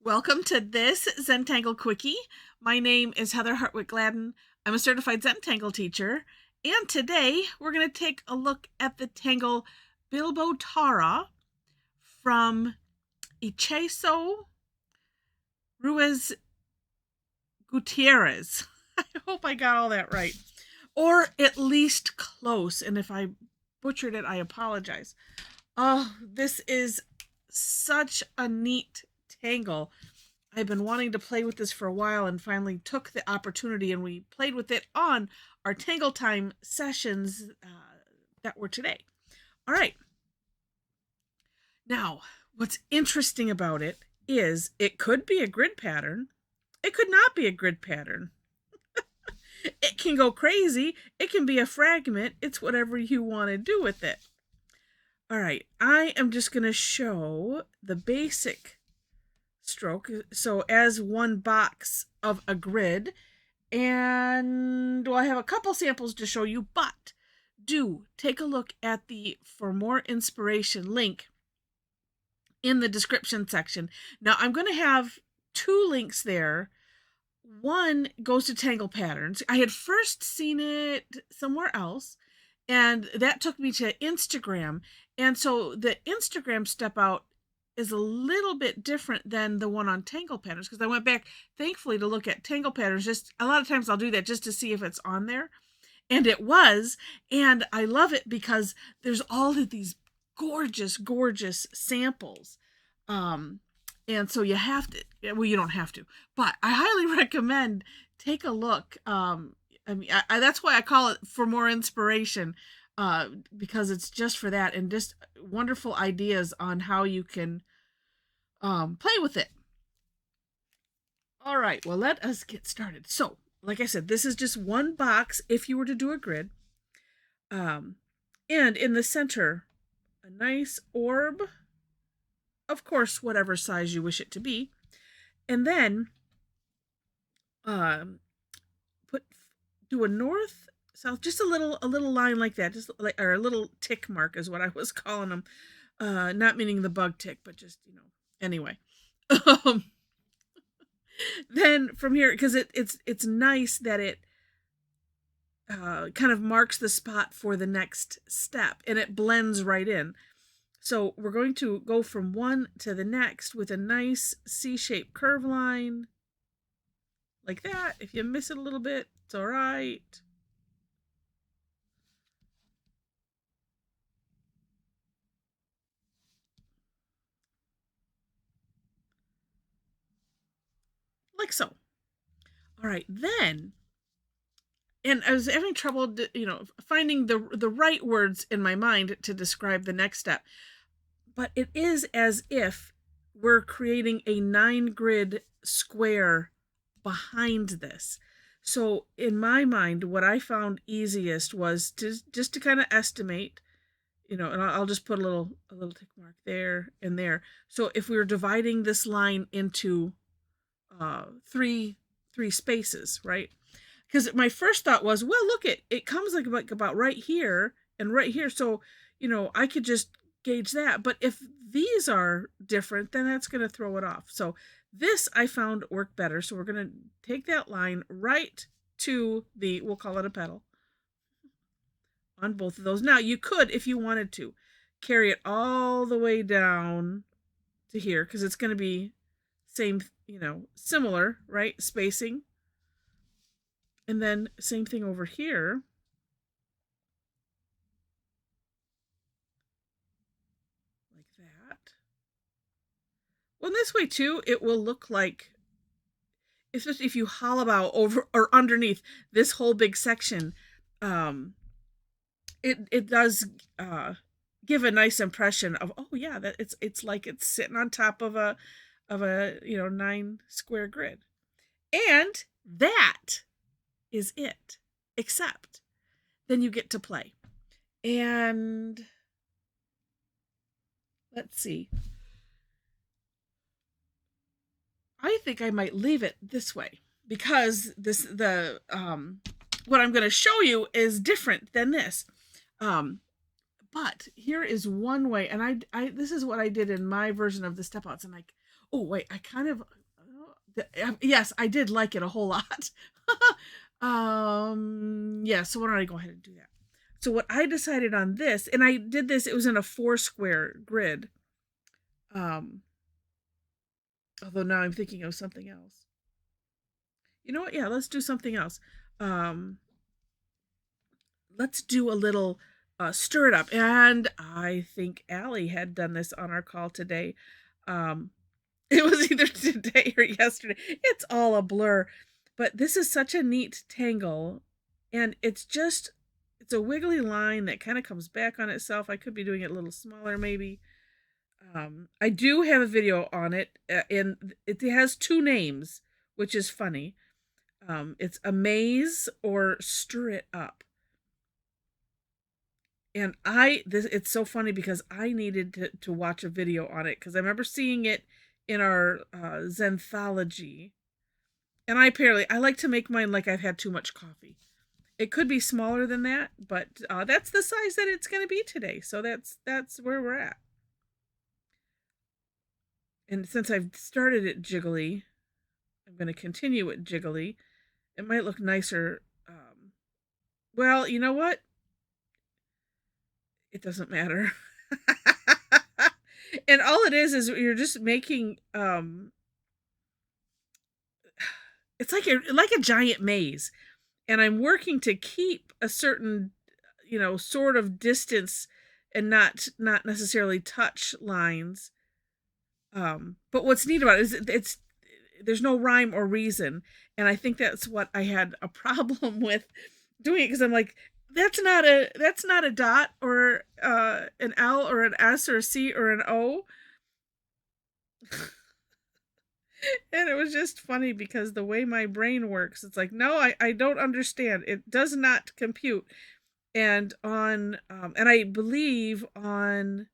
Welcome to this Zentangle Quickie. My name is Heather Hartwick Gladden. I'm a certified Zentangle teacher, and today we're going to take a look at the tangle Bilbotarra from Itxaso, Ruiz, Gutierrez. I hope I got all that right, or at least close, and if I butchered it, I apologize. Oh, this is such a neat tangle. I've been wanting to play with this for a while and finally took the opportunity, and we played with it on our Tangle Time sessions that were today. All right. Now, what's interesting about it is it could be a grid pattern. It could not be a grid pattern. It can go crazy. It can be a fragment. It's whatever you want to do with it. All right, I am just going to show the basic stroke, so as one box of a grid, and well, I have a couple samples to show you, but do take a look at the For More Inspiration link in the description section. Now I'm going to have two links there. One goes to Tangle Patterns. I had first seen it somewhere else, and that took me to Instagram, and so the Instagram step out is a little bit different than the one on Tangle Patterns, because I went back, thankfully, to look at Tangle Patterns. Just a lot of times I'll do that just to see if it's on there, and it was, and I love it because there's all of these gorgeous samples. And so you have to, well, you don't have to, but I highly recommend take a look. I mean, that's why I call it For More Inspiration, because it's just for that, and just wonderful ideas on how you can play with it. All right, well, let us get started. So, like I said, this is just one box if you were to do a grid. And in the center, a nice orb, of course, whatever size you wish it to be. And then do a north, south, just a little line like that, just like, or a little tick mark is what I was calling them. Not meaning the bug tick, but just, anyway. Then from here, because it's nice that it kind of marks the spot for the next step, and it blends right in. So we're going to go from one to the next with a nice C-shaped curve line, like that. If you miss it a little bit, it's all right. Like so. All right, then, and I was having trouble, finding the right words in my mind to describe the next step. But it is as if we're creating a 9-grid square behind this. So in my mind, what I found easiest was just to kind of estimate, and I'll just put a little tick mark there and there. So if we were dividing this line into three spaces, right? Because my first thought was, well, look, it comes like about right here and right here. So, I could just gauge that. But if these are different, then that's going to throw it off. So this I found worked better. So we're going to take that line right to the, we'll call it a petal, on both of those. Now you could, if you wanted to, carry it all the way down to here, because it's going to be same, similar, right? Spacing. And then same thing over here. Like that. Well, this way too, it will look like, especially if you hollow out over or underneath this whole big section, it does give a nice impression of, oh yeah, that it's like it's sitting on top of a 9 square grid. And that is it, except then you get to play. And let's see. I think I might leave it this way, because what I'm going to show you is different than this. But here is one way, and I this is what I did in my version of the step outs. I'm like, Oh, wait, I kind of, yes, I did like it a whole lot. Yeah, so why don't I go ahead and do that? So what I decided on this, and I did this, it was in a 4-square grid. Although now I'm thinking of something else. You know what? Yeah, let's do something else. Um, let's do a little stir it up. And I think Allie had done this on our call today. Um, it was either today or yesterday. It's all a blur. But this is such a neat tangle. And it's a wiggly line that kind of comes back on itself. I could be doing it a little smaller maybe. I do have a video on it, and it has 2 names, which is funny. It's Amaze or Stir It Up. And it's so funny because I needed to watch a video on it because I remember seeing it in our Zenthology. And I like to make mine like I've had too much coffee. It could be smaller than that, but that's the size that it's going to be today. So that's where we're at. And since I've started it jiggly, I'm going to continue it jiggly. It might look nicer. Well, you know what? It doesn't matter. And all it is you're just making it's like a giant maze, and I'm working to keep a certain sort of distance and not necessarily touch lines. But what's neat about it is there's no rhyme or reason, and I think that's what I had a problem with doing it, because I'm like, that's not a dot or an L or an S or a C or an O. And it was just funny because the way my brain works, it's like, no, I don't understand. It does not compute. And on and I believe on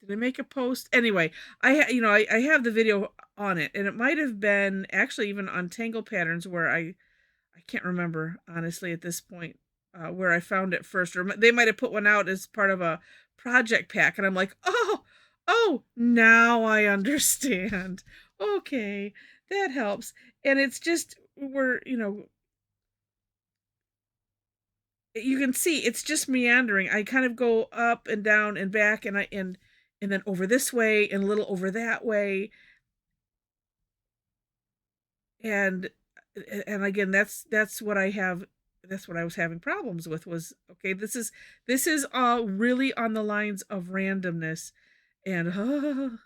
did I make a post? Anyway, I have the video on it, and it might have been actually even on Tangle Patterns where I can't remember honestly at this point where I found it first, or they might have put one out as part of a project pack, and I'm like, oh, now I understand. Okay, that helps. And it's just you can see it's just meandering. I kind of go up and down and back, and then over this way and a little over that way. And again, that's what I have. That's what I was having problems with, was okay, this is really on the lines of randomness. And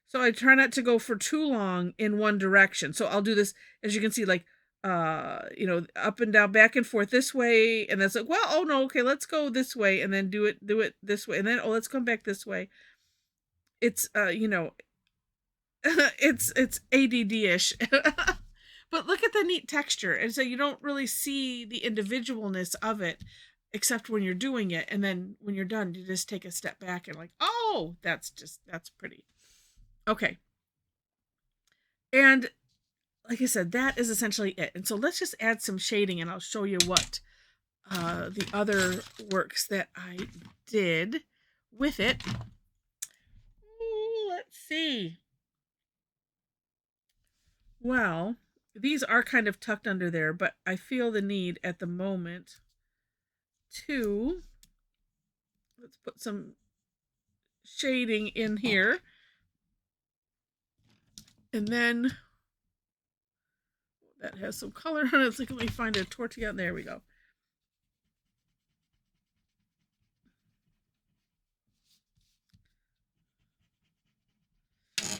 so I try not to go for too long in one direction. So I'll do this, as you can see, like up and down, back and forth this way, and that's like, well, oh no, okay, let's go this way, and then do it this way, and then let's come back this way. It's it's ADD-ish. But look at the neat texture. And so you don't really see the individualness of it except when you're doing it. And then when you're done, you just take a step back and like, oh, that's pretty. Okay. And like I said, that is essentially it. And so let's just add some shading, and I'll show you what the other works that I did with it. Ooh, let's see. Well, these are kind of tucked under there, but I feel the need at the moment to, let's put some shading in here. And then that has some color on it. It's like, let me find a tortilla. There we go.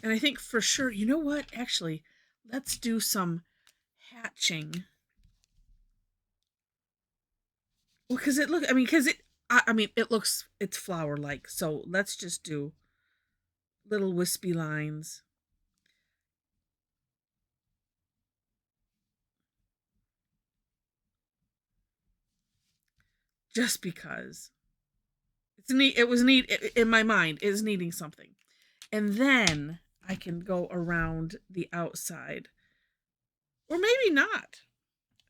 And I think for sure, you know what? Actually, let's do some hatching. Well, because it looks, it's flower-like. So let's just do little wispy lines. Just because it's neat. It was neat in my mind. It is needing something. And then I can go around the outside. Or maybe not.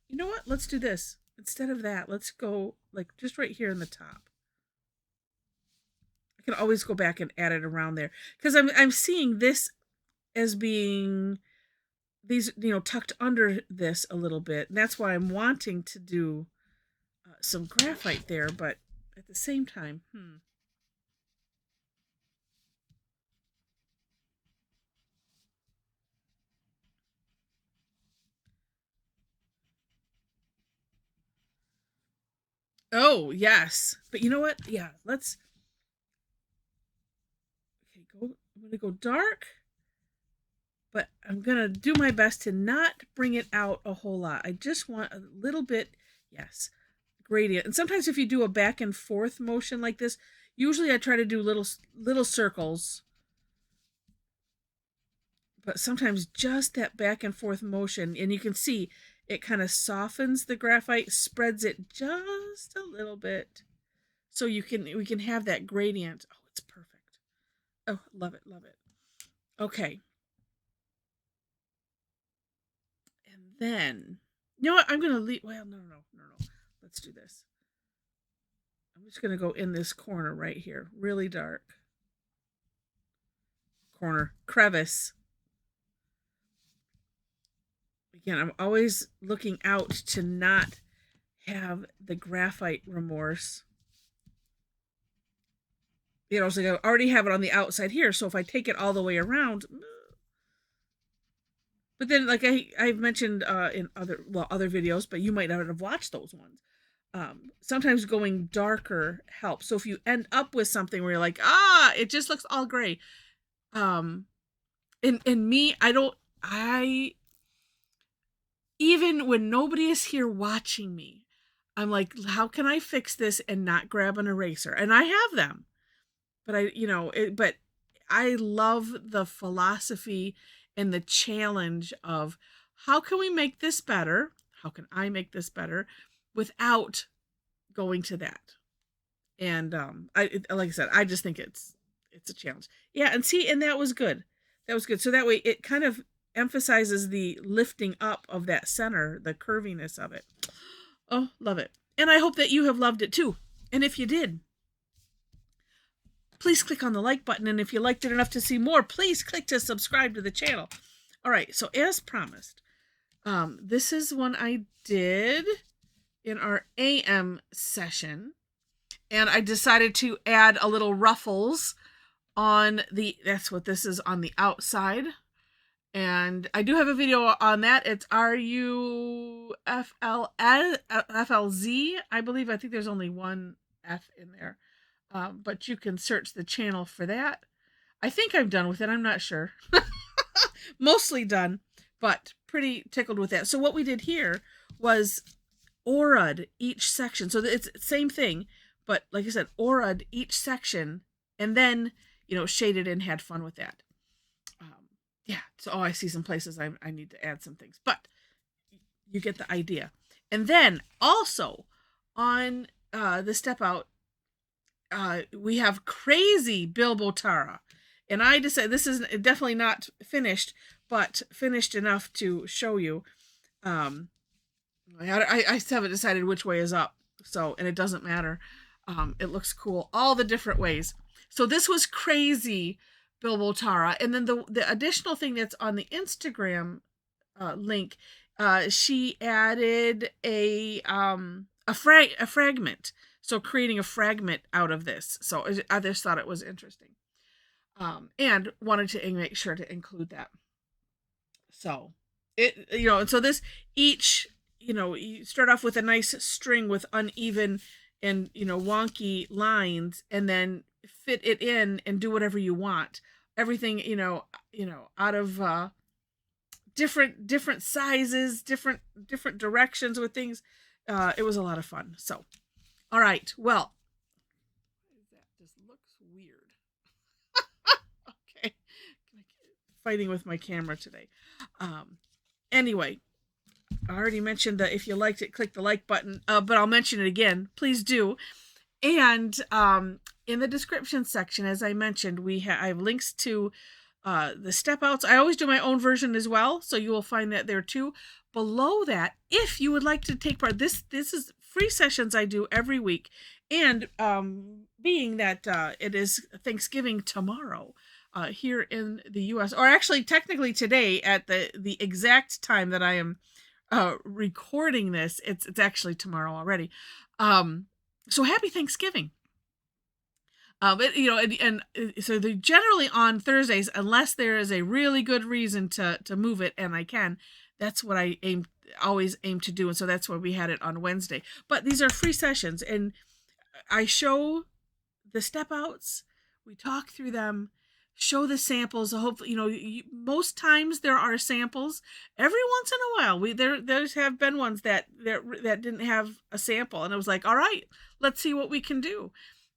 You know what? Let's do this. Instead of that, let's go like just right here in the top. can always go back and add it around there, because I'm seeing this as being these, tucked under this a little bit, and that's why I'm wanting to do some graphite there, but at the same time, Oh, yes. But you know what? Yeah, let's... Okay, I'm going to go dark, but I'm going to do my best to not bring it out a whole lot. I just want a little bit, yes, gradient. And sometimes if you do a back and forth motion like this, usually I try to do little circles. But sometimes just that back and forth motion, and you can see it kind of softens the graphite, spreads it just a little bit, so we can have that gradient. Oh, it's perfect. Oh, love it, love it. Okay. And then, you know what? I'm gonna leave. Well, no. Let's do this. I'm just gonna go in this corner right here, really dark corner, crevice. Again, I'm always looking out to not have the graphite remorse. So I already have it on the outside here, so if I take it all the way around... But then, like I've mentioned in other videos, but you might not have watched those ones. Sometimes going darker helps. So if you end up with something where you're like, it just looks all gray. In me, even when nobody is here watching me, I'm like, how can I fix this and not grab an eraser? And I have them, but but I love the philosophy and the challenge of how can we make this better? How can I make this better without going to that? And like I said, I just think it's a challenge. Yeah, and see, and that was good. That was good. So that way it kind of emphasizes the lifting up of that center, the curviness of it. Oh, love it. And I hope that you have loved it too. And if you did, please click on the like button. And if you liked it enough to see more, please click to subscribe to the channel. All right, so as promised, this is one I did in our AM session. And I decided to add a little ruffles on that's what this is, on the outside. And I do have a video on that. It's RUFLZ, I believe. I think there's only one F in there. But you can search the channel for that. I think I'm done with it. I'm not sure. Mostly done, but pretty tickled with that. So what we did here was aura'd each section. So it's the same thing, but like I said, aura'd each section, and then, shaded and had fun with that. Yeah, so I see some places I need to add some things, but you get the idea. And then also on the step out, we have crazy Bilbotarra. And I decided this is definitely not finished, but finished enough to show you. I haven't decided which way is up, and it doesn't matter. It looks cool all the different ways. So this was crazy Bilbotarra, and then the additional thing that's on the Instagram link, she added a fragment. So creating a fragment out of this. So I just thought it was interesting, and wanted to make sure to include that. So so this each, you start off with a nice string with uneven and wonky lines, and then fit it in and do whatever you want. Everything out of different sizes, different directions with things. It was a lot of fun. So, all right, well, that just looks weird. Okay, fighting with my camera today. Anyway, I already mentioned that if you liked it, click the like button, but I'll mention it again. Please do. And in the description section, as I mentioned, I have links to the step outs. I always do my own version as well, so you will find that there too. below that, if you would like to take part, this is free sessions I do every week. And being that it is Thanksgiving tomorrow here in the U.S., or actually technically today at the exact time that I am recording this, it's actually tomorrow already. So happy Thanksgiving. And so they're generally on Thursdays, unless there is a really good reason to move it, and I can. That's what I always aim to do, and so that's why we had it on Wednesday. But these are free sessions, and I show the step outs. We talk through them, show the samples. Hopefully, most times there are samples. Every once in a while, there have been ones that didn't have a sample, and it was like, all right, let's see what we can do.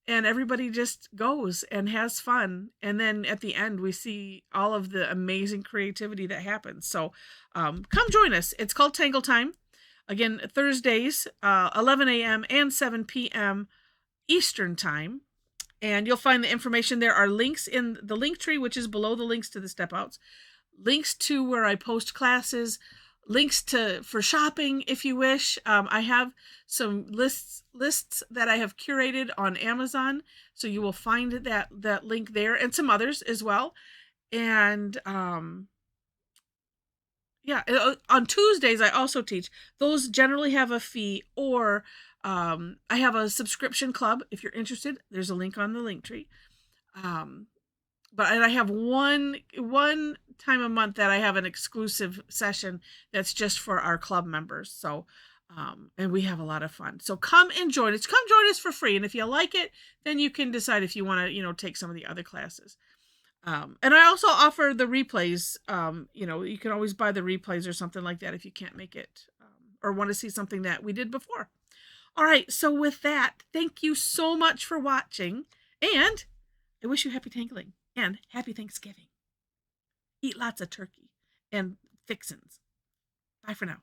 And everybody just goes and has fun. And then at the end, we see all of the amazing creativity that happens. So come join us. It's called Tangle Time. Again, Thursdays, 11 a.m. and 7 p.m. Eastern Time. And you'll find the information. There are links in the link tree, which is below the links to the step outs. Links to where I post classes. Links for shopping if you wish. I have some lists that I have curated on Amazon, so you will find that link there, and some others as well. And on Tuesdays I also teach. Those generally have a fee, or I have a subscription club. If you're interested, there's a link on the link tree. But I have one time a month that I have an exclusive session that's just for our club members. So, and we have a lot of fun. So come and join us. Come join us for free. And if you like it, then you can decide if you want to, take some of the other classes. And I also offer the replays. You can always buy the replays or something like that if you can't make it or want to see something that we did before. All right. So with that, thank you so much for watching, and I wish you happy tangling. And happy Thanksgiving. Eat lots of turkey and fixins. Bye for now.